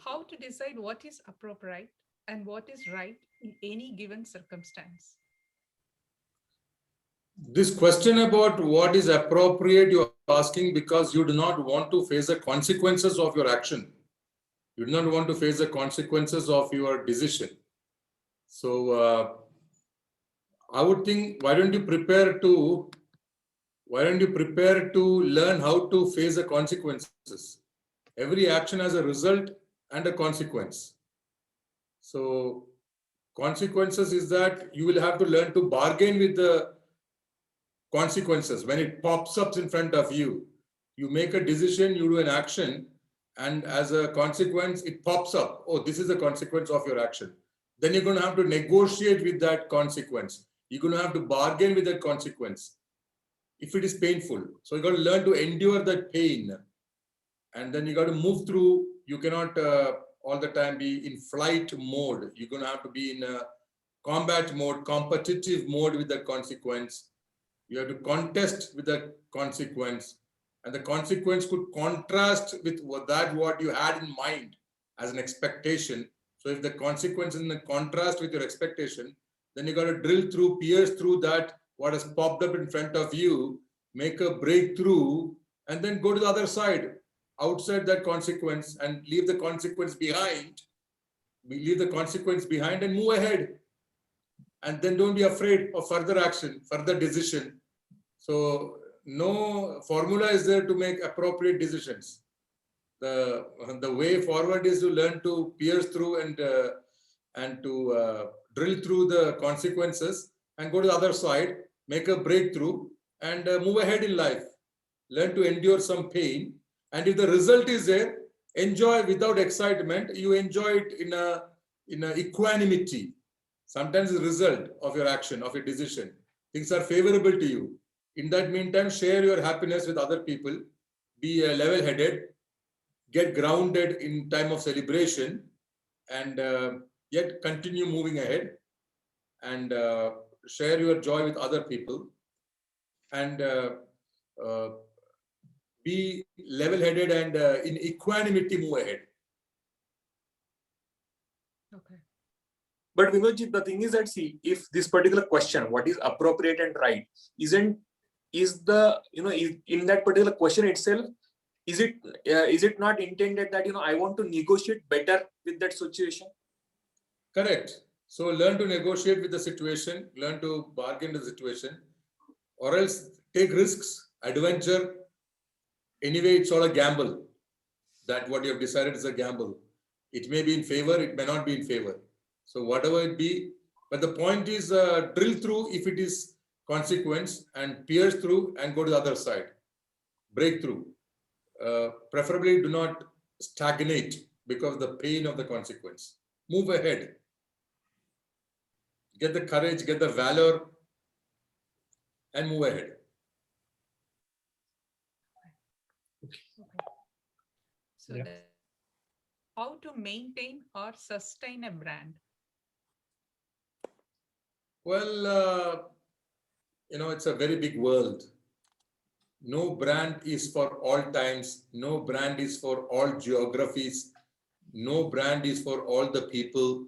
How to decide what is appropriate and what is right in any given circumstance? This question about what is appropriate, you're asking because you do not want to face the consequences of your action. You do not want to face the consequences of your decision. So I would think, why don't you prepare to learn how to face the consequences? Every action has a result and a consequence. So consequences is that you will have to learn to bargain with the consequences. When it pops up in front of you, you make a decision, you do an action, and as a consequence, it pops up. Oh, this is the consequence of your action. Then you're going to have to negotiate with that consequence. You're going to have to bargain with that consequence if it is painful. So you got to learn to endure that pain, and then you got to move through. You cannot all the time be in flight mode. You're going to have to be in a combat mode, competitive mode with the consequence. You have to contest with the consequence, and the consequence could contrast with what you had in mind as an expectation. So if the consequence is in contrast with your expectation, then you got to drill through, pierce through that what has popped up in front of you, make a breakthrough, and then go to the other side, outside that consequence, and leave the consequence behind. Leave the consequence behind and move ahead. And then don't be afraid of further action, further decision. So no formula is there to make appropriate decisions. The way forward is to learn to pierce through and to drill through the consequences and go to the other side, make a breakthrough, and move ahead in life. Learn to endure some pain, and if the result is there, enjoy without excitement. You enjoy it in a equanimity. Sometimes the result of your action, of your decision, things are favorable to you. In that meantime, share your happiness with other people. Be level-headed, get grounded in time of celebration, and yet continue moving ahead, and share your joy with other people, and uh, be level-headed and in equanimity move ahead. Okay. But Vinodji, the thing is that, see, if this particular question, what is appropriate and right, is the, in that particular question itself, is it not intended that, I want to negotiate better with that situation? Correct. So learn to negotiate with the situation, learn to bargain with the situation, or else take risks, adventure. Anyway, it's all a gamble. That what you have decided is a gamble. It may be in favor, it may not be in favor. So whatever it be, but the point is drill through if it is consequence, and pierce through and go to the other side. Breakthrough. Preferably do not stagnate because of the pain of the consequence. Move ahead. Get the courage, get the valor, and move ahead. Okay. So how to maintain or sustain a brand? Well, it's a very big world. No brand is for all times. No brand is for all geographies. No brand is for all the people.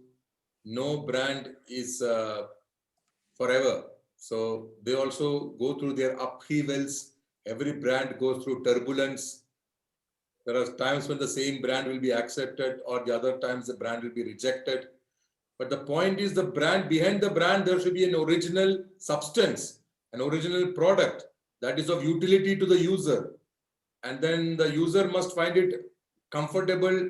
No brand is forever. So they also go through their upheavals. Every brand goes through turbulence. There are times when the same brand will be accepted, or the other times the brand will be rejected. But the point is, the brand, behind the brand, there should be an original substance, an original product that is of utility to the user. And then the user must find it comfortable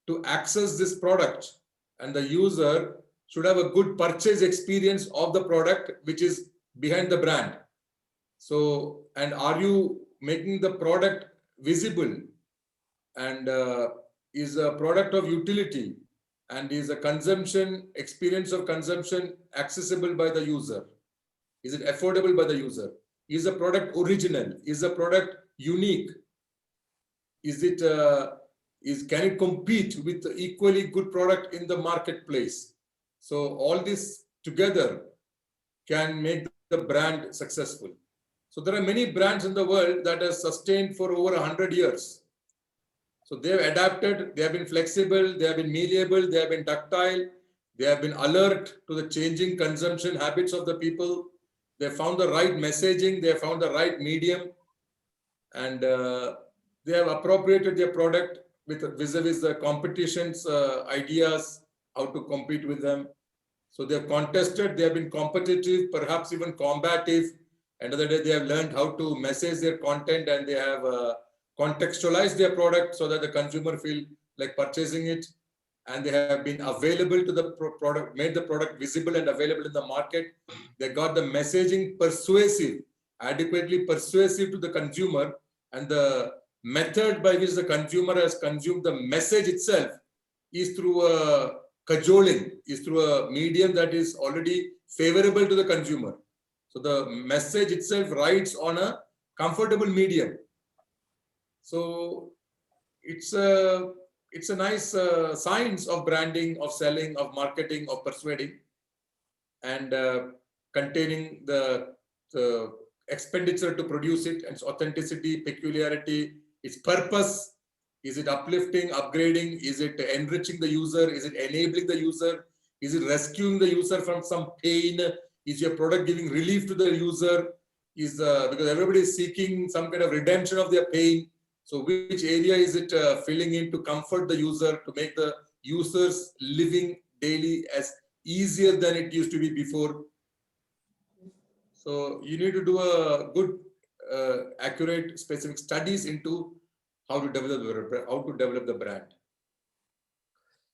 to access this product. And the user should have a good purchase experience of the product which is behind the brand. So, and are you making the product visible, and is a product of utility, and is a consumption experience of consumption accessible by the user? Is it affordable by the user? Is the product original? Is the product unique? Can it compete with the equally good product in the marketplace? So all this together can make the brand successful. So there are many brands in the world that have sustained for over 100 years. So So they have adapted, they have been flexible, they have been malleable, they have been ductile, they have been alert to the changing consumption habits of the people. They found the right messaging, they have found the right medium, and they have appropriated their product with vis-a-vis the competition's ideas, how to compete with them. So they have contested, they have been competitive, perhaps even combative. End of the day, they have learned how to message their content, and they have contextualized their product so that the consumer feel like purchasing it. And they have been available to the product, made the product visible and available in the market. They got the messaging persuasive, adequately persuasive to the consumer, and the method by which the consumer has consumed the message itself is through a cajoling, is through a medium that is already favorable to the consumer. So the message itself rides on a comfortable medium. So it's a nice science of branding, of selling, of marketing, of persuading, and containing the expenditure to produce it, and its authenticity, peculiarity, its purpose. Is it uplifting, upgrading? Is it enriching the user? Is it enabling the user? Is it rescuing the user from some pain? Is your product giving relief to the user? Because everybody is seeking some kind of redemption of their pain. So which area is it filling in to comfort the user, to make the users living daily as easier than it used to be before? So you need to do a good, accurate, specific studies into how to develop the brand.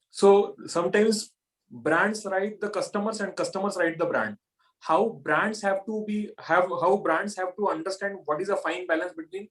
So sometimes brands write the customers and customers write the brand. How brands have to understand what is a fine balance between,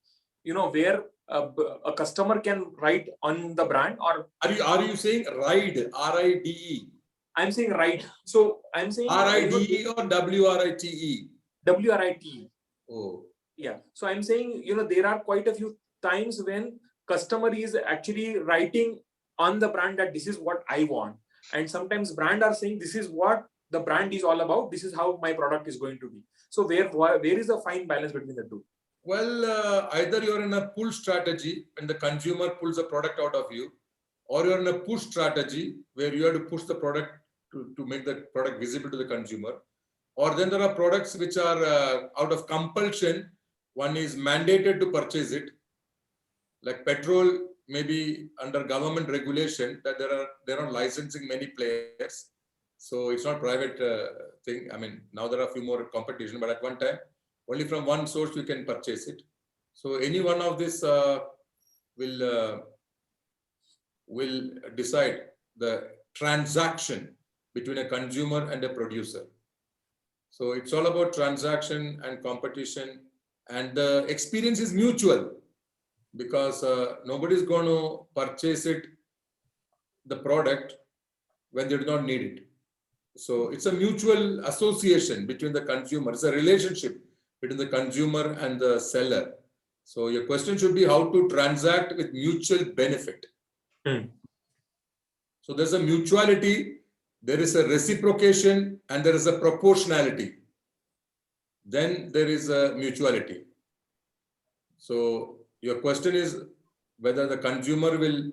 where a customer can write on the brand, or are you saying ride, R-I-D-E? I'm saying write. So I'm saying R-I-D-E or W-R-I-T-E? W-R-I-T-E. Oh. Yeah. So I'm saying, there are quite a few times when customer is actually writing on the brand that this is what I want. And sometimes brand are saying this is what the brand is all about. This is how my product is going to be. So where is the fine balance between the two? Well, either you're in a pull strategy and the consumer pulls a product out of you, or you're in a push strategy where you have to push the product to make the product visible to the consumer. Or then there are products which are out of compulsion. One is mandated to purchase it. Like petrol, maybe under government regulation that they're not licensing many players. So it's not private thing. I mean, now there are a few more competition, but at one time, only from one source you can purchase it. So any one of this will decide the transaction between a consumer and a producer. So it's all about transaction and competition, and the experience is mutual, because nobody is going to purchase the product when they do not need it. So it's a mutual association between the consumer. It's a relationship between the consumer and the seller. So your question should be how to transact with mutual benefit. So there's a mutuality, there is a reciprocation, and there is a proportionality. Then there is a mutuality. So your question is whether the consumer will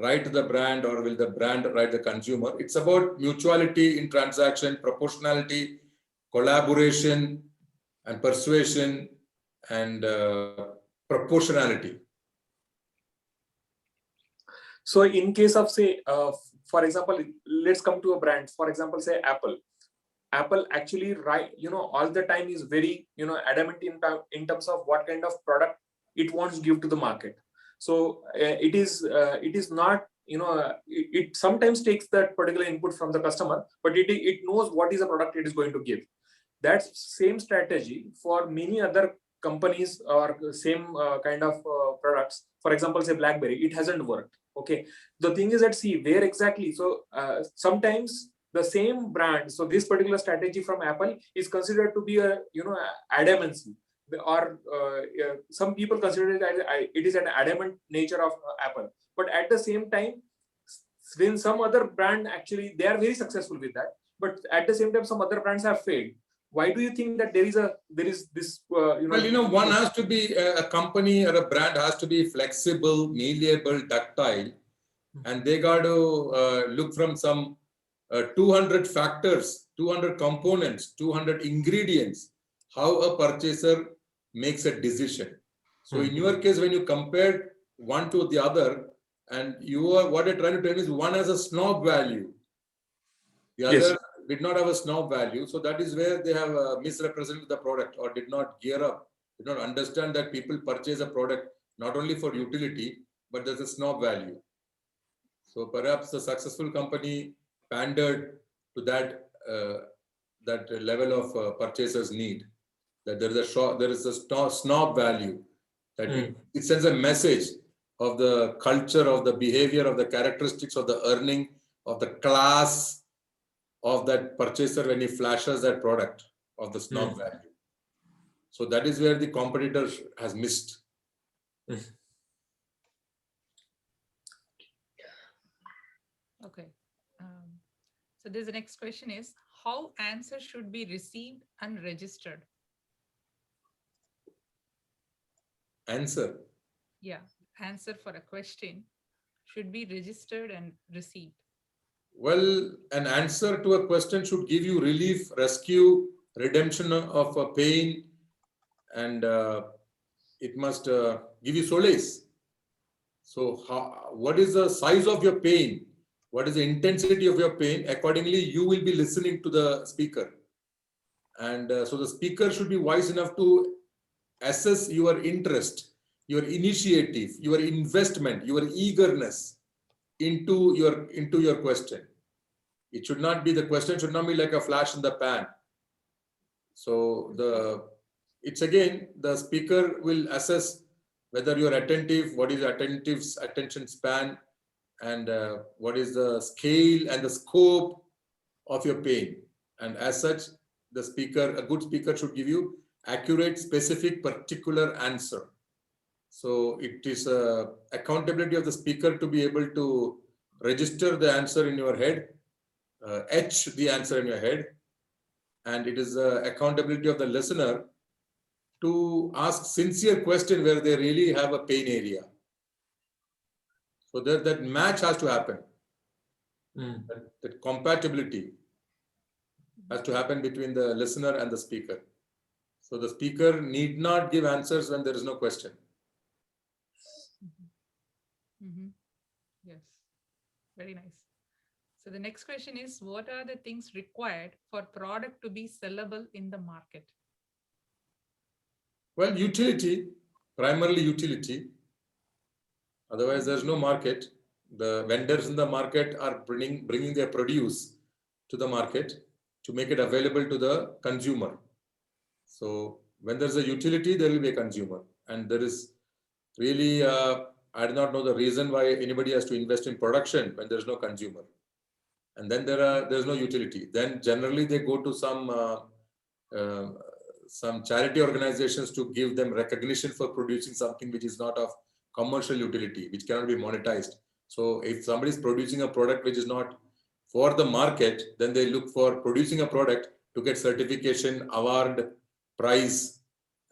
write the brand or will the brand write the consumer. It's about mutuality in transaction, proportionality, collaboration, and persuasion, and proportionality. So in case of, say, for example, let's come to a brand. For example, say Apple. Apple actually, all the time is very, adamant in terms of what kind of product it wants to give to the market. So it is not, it sometimes takes that particular input from the customer, but it knows what is the product it is going to give. That same strategy for many other companies or same kind of products. For example, say BlackBerry, it hasn't worked. Okay. The thing is that, see, where exactly? So sometimes the same brand, so this particular strategy from Apple is considered to be a, adamancy, or some people consider it as it is an adamant nature of Apple. But at the same time, when some other brand actually, they are very successful with that, but at the same time, some other brands have failed. why do you think that there is this Well, one has to be a company or a brand has to be flexible, malleable, ductile, and they got to look from some 200 factors, 200 components, 200 ingredients, how a purchaser makes a decision. So in your case, when you compared one to the other, and what you're trying to tell me is one has a snob value, the Yes. other did not have a snob value. So that is where they have misrepresented the product or did not gear up, did not understand that people purchase a product not only for utility, but there's a snob value. So perhaps the successful company pandered to that level of purchasers' need. That there is a snob value. That it sends a message of the culture, of the behavior, of the characteristics, of the earning, of the class of that purchaser when he flashes that product of the snob value. So that is where the competitor has missed. Okay. So the next question is, how answer should be received and registered? Answer. Yeah, answer for a question should be registered and received. Well, an answer to a question should give you relief, rescue, redemption of a pain, and it must give you solace. So what is the size of your pain? What is the intensity of your pain? Accordingly, you will be listening to the speaker. And so the speaker should be wise enough to assess your interest, your initiative, your investment, your eagerness into your question. It should not be, the question should not be like a flash in the pan. So it's again, the speaker will assess whether you're attentive, what is attentive's attention span, and what is the scale and the scope of your pain. And as such, a good speaker should give you accurate, specific, particular answer. So it is accountability of the speaker to be able to register the answer in your head, etch the answer in your head, and it is accountability of the listener to ask sincere question where they really have a pain area. So that match has to happen. That compatibility has to happen between the listener and the speaker. So the speaker need not give answers when there is no question. Yes, very nice. So the next question is, what are the things required for product to be sellable in the market? Well, utility, primarily utility. Otherwise, there's no market. The vendors in the market are bringing their produce to the market to make it available to the consumer. So when there's a utility, there will be a consumer. And there is really, I do not know the reason why anybody has to invest in production when there's no consumer. And then there's no utility. Then generally they go to some charity organizations to give them recognition for producing something which is not of commercial utility, which cannot be monetized. So if somebody is producing a product which is not for the market, then they look for producing a product to get certification, award, prize,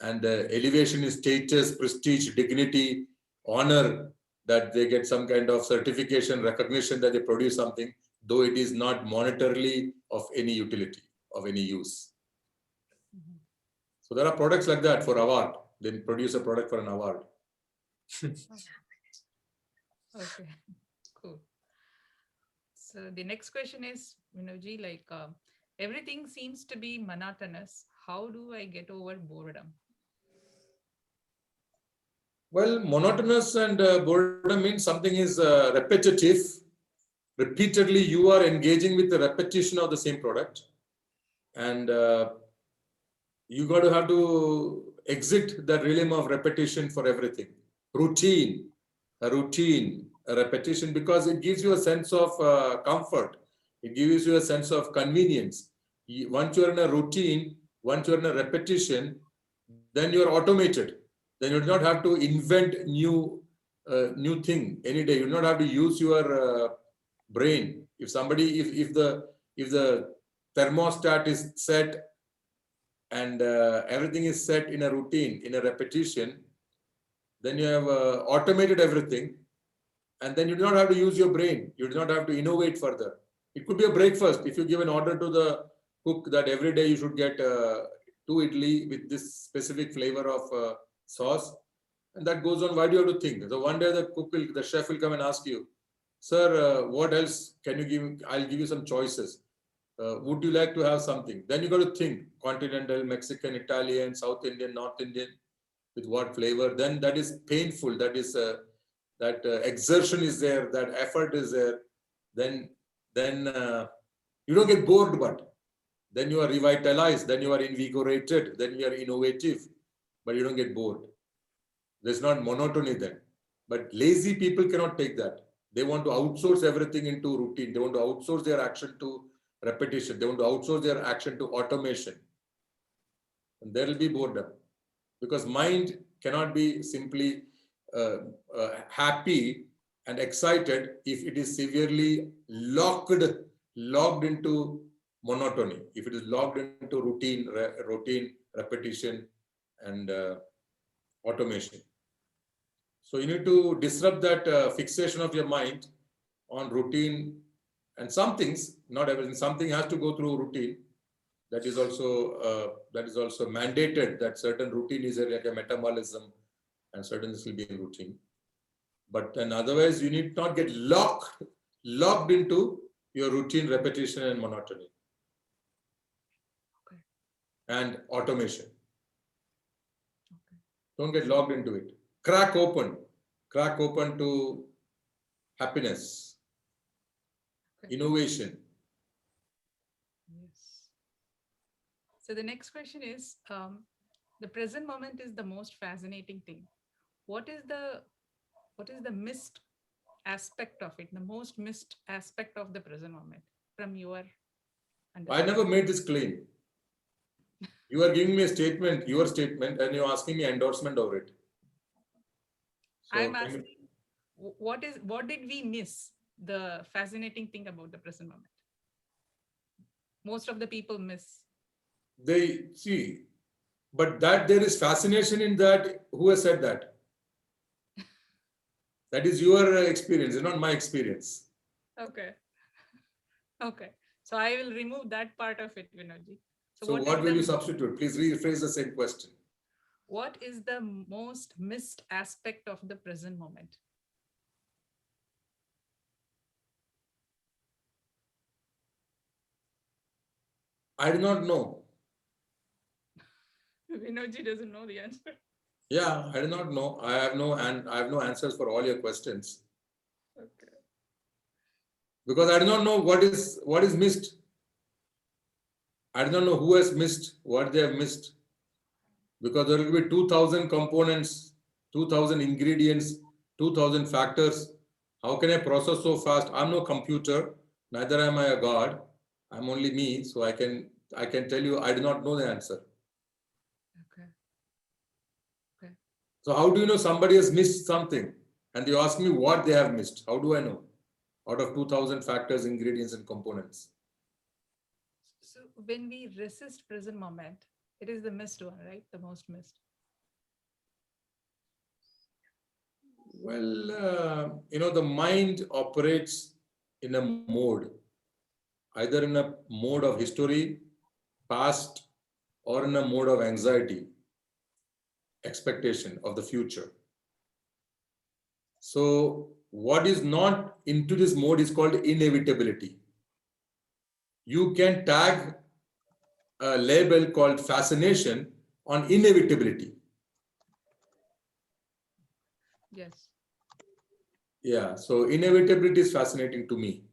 and elevation in status, prestige, dignity, honor, that they get some kind of certification, recognition that they produce something, though it is not monetarily of any utility, of any use. So there are products like that for award. They produce a product for an award. Okay, cool. So the next question is, Vinodji, like everything seems to be monotonous. How do I get over boredom? Well, monotonous and boredom means something is repetitive. Repeatedly, you are engaging with the repetition of the same product. And you got to have to exit the realm of repetition for everything. Routine, a repetition, because it gives you a sense of comfort. It gives you a sense of convenience. Once you're in a routine, once you're in a repetition, then you're automated. Then you do not have to invent new thing any day. You do not have to use your brain. If somebody, if the thermostat is set and everything is set in a routine, in a repetition, then you have automated everything, and then you do not have to use your brain. You do not have to innovate further. It could be a breakfast. If you give an order to the cook that every day you should get 2 idli with this specific flavor of sauce, and that goes on. Why do you have to think? So one day the chef will come and ask you, sir, what else can you give? I'll give you some choices. Would you like to have something? Then you got to think: continental, Mexican, Italian, South Indian, North Indian, with what flavor? Then that is painful. That is that exertion is there. That effort is there. Then you don't get bored, but then you are revitalized. Then you are invigorated. Then you are innovative, but you don't get bored. There's not monotony then. But lazy people cannot take that. They want to outsource everything into routine. They want to outsource their action to repetition. They want to outsource their action to automation. And there will be boredom. Because mind cannot be simply happy and excited if it is severely locked into monotony, if it is locked into routine, repetition, and automation. So you need to disrupt that fixation of your mind on routine, and some things, not everything, something has to go through routine. That is also mandated, that certain routine is like a metabolism and certain will be in routine. But then otherwise you need not get locked into your routine, repetition and monotony. Okay. And automation. Okay. Don't get locked into it. Crack open to happiness, Okay. innovation. Yes. So the next question is, the present moment is the most fascinating thing. What is the missed aspect of it, the most missed aspect of the present moment from your I never made this claim. You are giving me a statement, your statement, and you're asking me endorsement over it. So I'm asking, what did we miss? The fascinating thing about the present moment. Most of the people miss. they see, but that there is fascination in that. Who has said that? That is your experience, not my experience. Okay. Okay. So I will remove that part of it, Vinodji. So what will you substitute? Please rephrase the same question. What is the most missed aspect of the present moment? I do not know. Vinodji doesn't know the answer. Yeah, I do not know. I have no answers for all your questions. Okay. Because I do not know what is missed. I do not know who has missed, what they have missed. Because there will be 2,000 components, 2,000 ingredients, 2,000 factors. How can I process so fast? I'm no computer, neither am I a god. I'm only me, so I can tell you I do not know the answer. Okay. Okay. So how do you know somebody has missed something? And you ask me what they have missed. How do I know? Out of 2,000 factors, ingredients, and components. So when we resist present moment, it is the missed one, right? The most missed. Well, the mind operates in a mode, either in a mode of history, past, or in a mode of anxiety, expectation of the future. So what is not into this mode is called inevitability. You can tag a label called fascination on inevitability. Yes. Yeah, so inevitability is fascinating to me.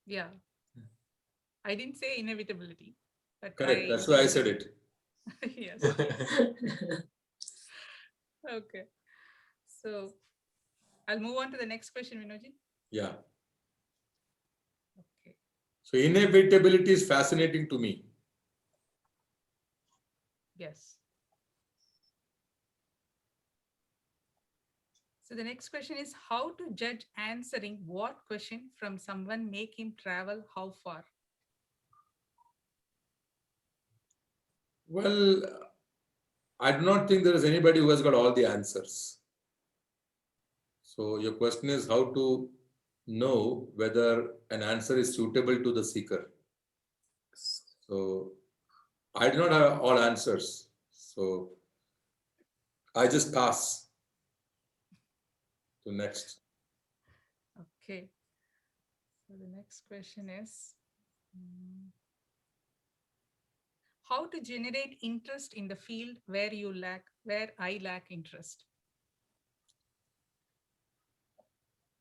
Yeah. I didn't say inevitability, but Correct, that's why I said it. Yes. Okay. So I'll move on to the next question, Vinodji. Yeah. Okay. So inevitability is fascinating to me. Yes. So the next question is, how to judge answering what question from someone make him travel how far? Well, I do not think there is anybody who has got all the answers. So your question is how to know whether an answer is suitable to the seeker. So I do not have all answers. So I just pass to next. Okay. So the next question is how to generate interest in the field where I lack interest.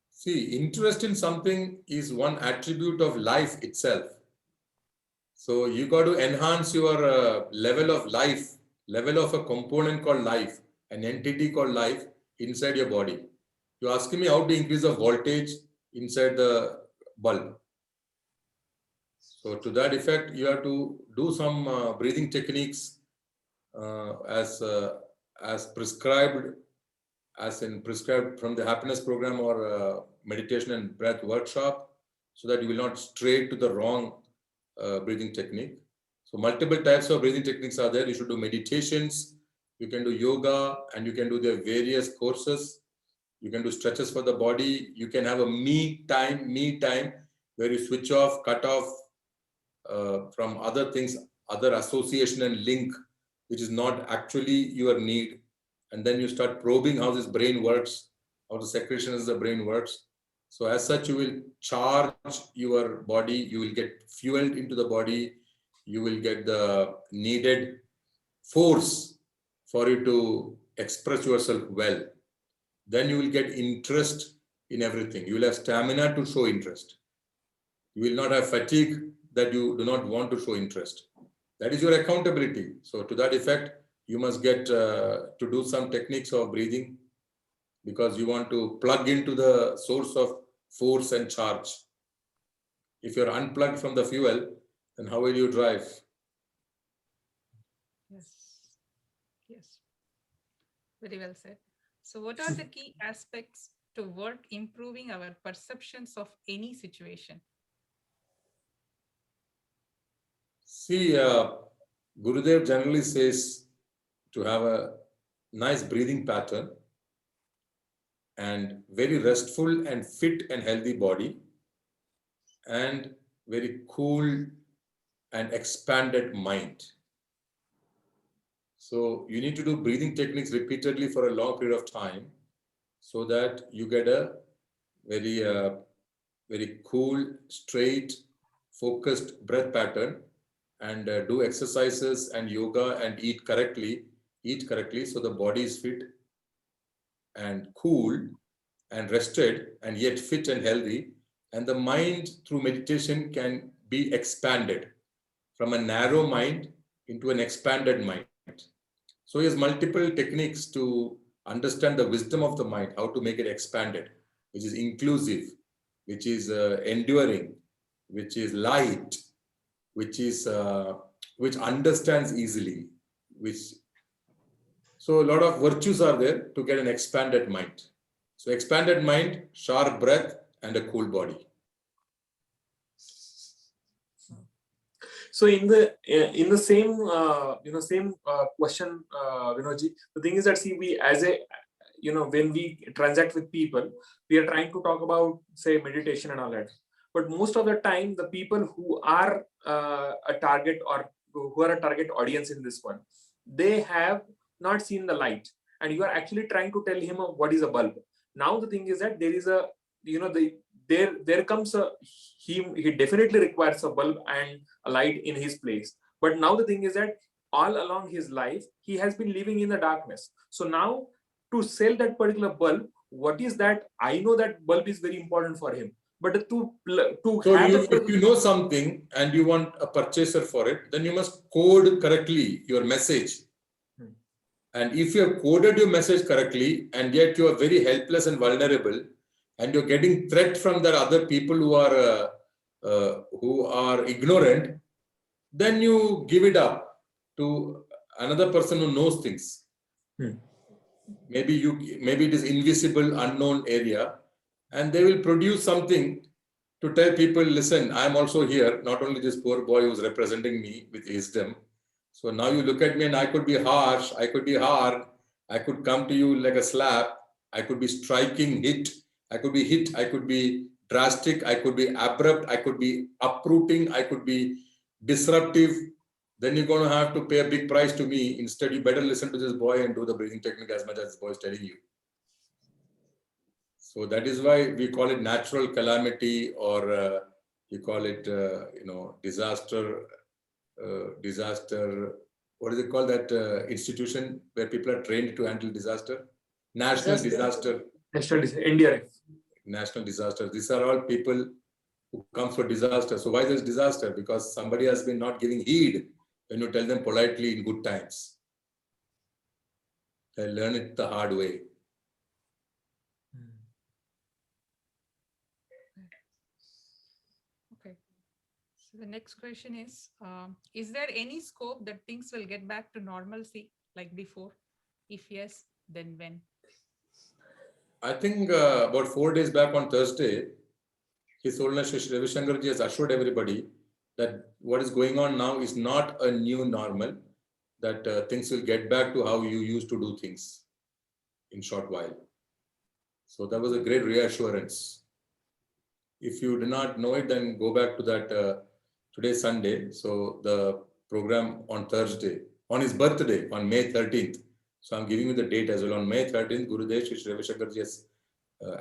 See, interest in something is one attribute of life itself. So you got to enhance your level of life, level of a component called life, an entity called life inside your body. You're asking me how to increase the voltage inside the bulb. So to that effect, you have to do some breathing techniques as prescribed, prescribed from the happiness program or meditation and breath workshop, so that you will not stray to the wrong breathing technique. So multiple types of breathing techniques are there. You should do meditations, you can do yoga, and you can do the various courses. You can do stretches for the body. You can have a me time, where you switch off, cut off from other things, other association and link, which is not actually your need. And then you start probing how this brain works, how the secretions of the brain works. So as such, you will charge your body, you will get fueled into the body, you will get the needed force for you to express yourself well. Then you will get interest in everything. You will have stamina to show interest. You will not have fatigue that you do not want to show interest. That is your accountability. So to that effect, you must get to do some techniques of breathing, because you want to plug into the source of force and charge. If you're unplugged from the fuel, then how will you drive? Yes. Yes. Very well said. So what are the key aspects to work improving our perceptions of any situation? See, Gurudev generally says to have a nice breathing pattern and very restful and fit and healthy body, and very cool and expanded mind. So you need to do breathing techniques repeatedly for a long period of time, so that you get a very cool, straight, focused breath pattern, and do exercises and yoga and eat correctly, so the body is fit and cool and rested and yet fit and healthy, and the mind through meditation can be expanded from a narrow mind into an expanded mind. So he has multiple techniques to understand the wisdom of the mind, how to make it expanded, which is inclusive, which is enduring, which is light, which understands easily, so a lot of virtues are there to get an expanded mind. So expanded mind, sharp breath, and a cool body. So in the same question, Vinodji, the thing is that, see, we as a when we transact with people, we are trying to talk about, say, meditation and all that. But most of the time, the people who are a target, or who are a target audience in this one, they have not seen the light, and you are actually trying to tell him what is a bulb. Now the thing is that there is a there comes a he definitely requires a bulb and a light in his place. But now the thing is that all along his life, he has been living in the darkness. So now, to sell that particular bulb, what is that? I know that bulb is very important for him, but So have if you know something and you want a purchaser for it, then you must code correctly your message. And if you have coded your message correctly, and yet you are very helpless and vulnerable, and you're getting threat from the other people who are ignorant, then you give it up to another person who knows things. Maybe it is invisible, unknown area, and they will produce something to tell people, listen, I'm also here, not only this poor boy who's representing me with wisdom, So now you look at me and I could be harsh, I could be hard, I could come to you like a slap, I could be striking, hit, I could be hit, I could be drastic, I could be abrupt, I could be uprooting, I could be disruptive. Then you're going to have to pay a big price to me. Instead, you better listen to this boy and do the breathing technique as much as this boy is telling you. So that is why we call it natural calamity, or you call it, disaster. What is it called? That institution where people are trained to handle disaster? National disaster. National NDRF. National disaster. These are all people who come for disaster. So why this disaster? Because somebody has been not giving heed when you tell them politely in good times. They learn it the hard way. Okay. So the next question is there any scope that things will get back to normalcy like before? If yes, then when? I think about 4 days back on Thursday, His Holiness Shri Ravi Shankarji has assured everybody that what is going on now is not a new normal, that things will get back to how you used to do things in short while. So that was a great reassurance. If you do not know it, then go back to that today's Sunday. So the program on Thursday, on his birthday, on May 13th. So I'm giving you the date as well. On May 13th, Gurudev Shri Ravi Shankarji has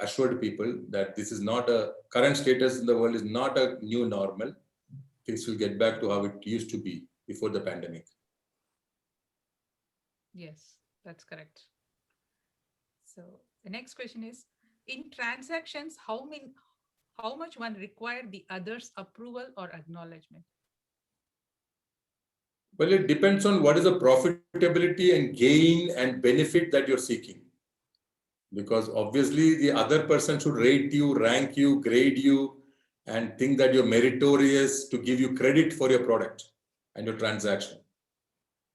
assured people that this is not a current status in the world, is not a new normal. Things will get back to how it used to be before the pandemic. Yes, that's correct. So the next question is, in transactions, how much one require the other's approval or acknowledgement? Well, it depends on what is the profitability and gain and benefit that you're seeking. Because obviously the other person should rate you, rank you, grade you, and think that you're meritorious to give you credit for your product and your transaction.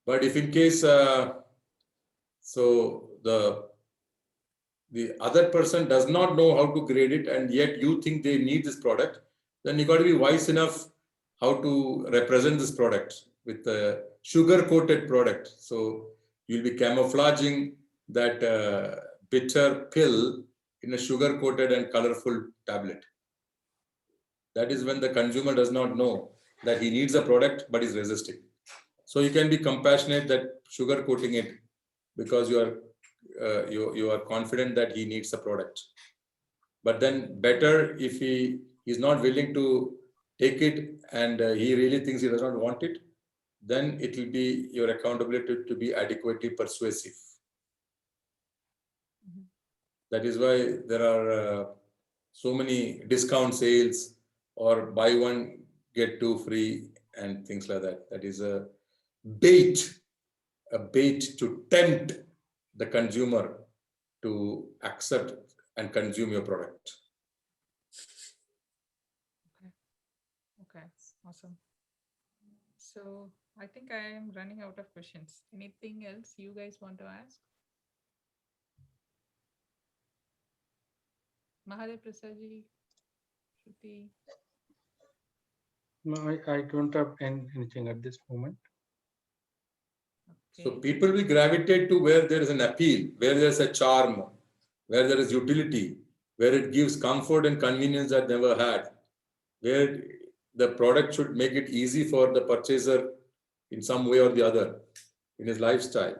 But if in case, so the other person does not know how to grade it, and yet you think they need this product, then you got to be wise enough how to represent this product with a sugar-coated product. So you'll be camouflaging that bitter pill in a sugar-coated and colorful tablet. That is when the consumer does not know that he needs a product but is resisting. So you can be compassionate that sugar-coating it because you are confident that he needs a product. But then better if he is not willing to take it and he really thinks he does not want it, then it will be your accountability to be adequately persuasive. Mhm. That is why there are so many discount sales or buy one, get two free and things like that. That is a bait to tempt the consumer to accept and consume your product. Okay, awesome. So I think I am running out of questions. Anything else you guys want to ask? Mahadev Prasadji, Shruti. No, I don't have anything at this moment. So Okay. people will gravitate to where there is an appeal, where there is a charm, where there is utility, where it gives comfort and convenience that never had, where the product should make it easy for the purchaser in some way or the other in his lifestyle.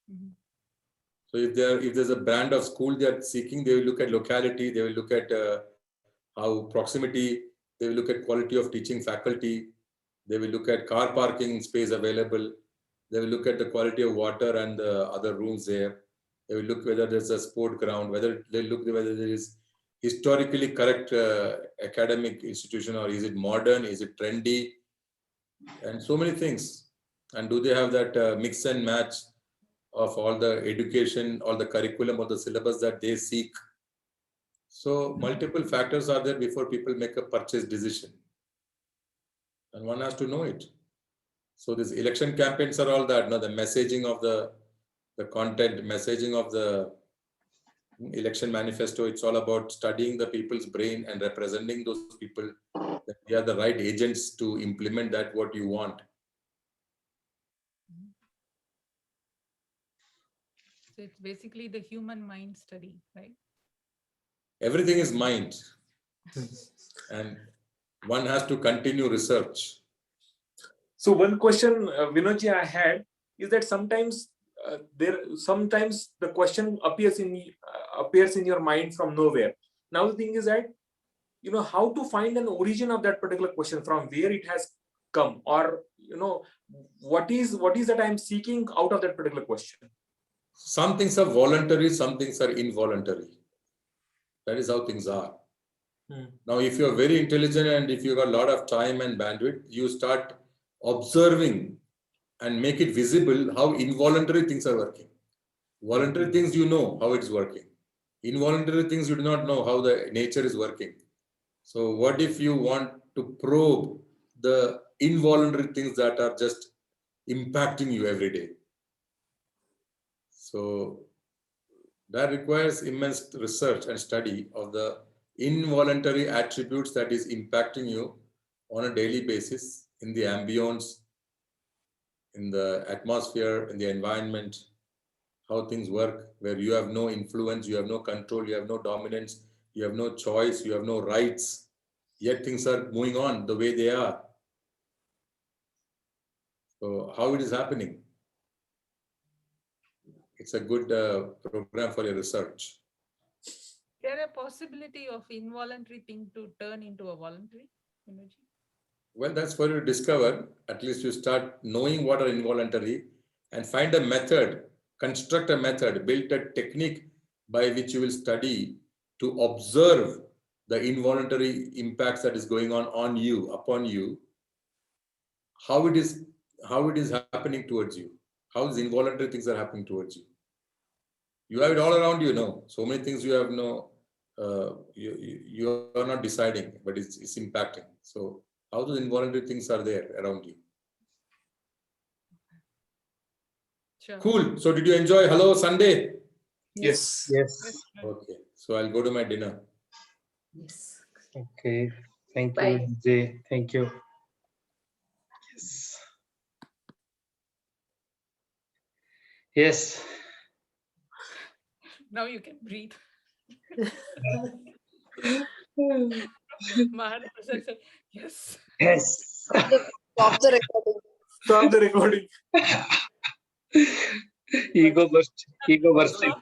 Mhm. So if there's a brand of school they are seeking, they will look at locality, they will look at how proximity, they will look at quality of teaching faculty, they will look at car parking space available, they will look at the quality of water and the other rooms there. They will look whether there's a sport ground, whether there is historically correct academic institution, or is it modern, is it trendy, and so many things. And do they have that mix and match of all the education, all the curriculum, or the syllabus that they seek. So multiple factors are there before people make a purchase decision. And one has to know it. So these election campaigns are all that, the messaging of the content, messaging of the election manifesto. It's all about studying the people's brain and representing those people, that they are the right agents to implement that what you want. So it's basically the human mind study, right? Everything is mind. And one has to continue research. So one question, Vinodji, I had is that sometimes the question appears in your mind from nowhere. Now the thing is that how to find an origin of that particular question, from where it has come, or what is that I'm seeking out of that particular question. Some things are voluntary, some things are involuntary. That is how things are. Now, if you're very intelligent and if you've got a lot of time and bandwidth, you start observing and make it visible how involuntary things are working. Voluntary things, you know how it's working. Involuntary things, you do not know how the nature is working. So what if you want to probe the involuntary things that are just impacting you every day? So that requires immense research and study of the involuntary attributes that is impacting you on a daily basis in the ambience, in the atmosphere, in the environment, how things work, where you have no influence, you have no control, you have no dominance, you have no choice, you have no rights, yet things are moving on the way they are. So how it is happening? It's a good program for your research. Is there a possibility of involuntary thing to turn into a voluntary? Vinodji? Well, that's for you to discover. At least you start knowing what are involuntary and find a method, construct a method, build a technique by which you will study to observe the involuntary impacts that is going on you, upon you, how it is happening towards you, how these involuntary things are happening towards you. You have it all around you, no? So many things you have no, you are not deciding, but it's impacting. So how those involuntary things are there around you. Sure. Cool. So did you enjoy Hello Sunday? Yes. Yes. Okay. So I'll go to my dinner. Yes. Okay. Thank Bye. you, Jay. Thank you. Yes. Yes. Now you can breathe. Maharaj Prasad said, yes. Yes. Stop the recording. Stop the recording. Ego burst. Ego bursting.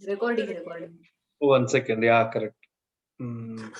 Recording. 1 second. Yeah, correct. Mm.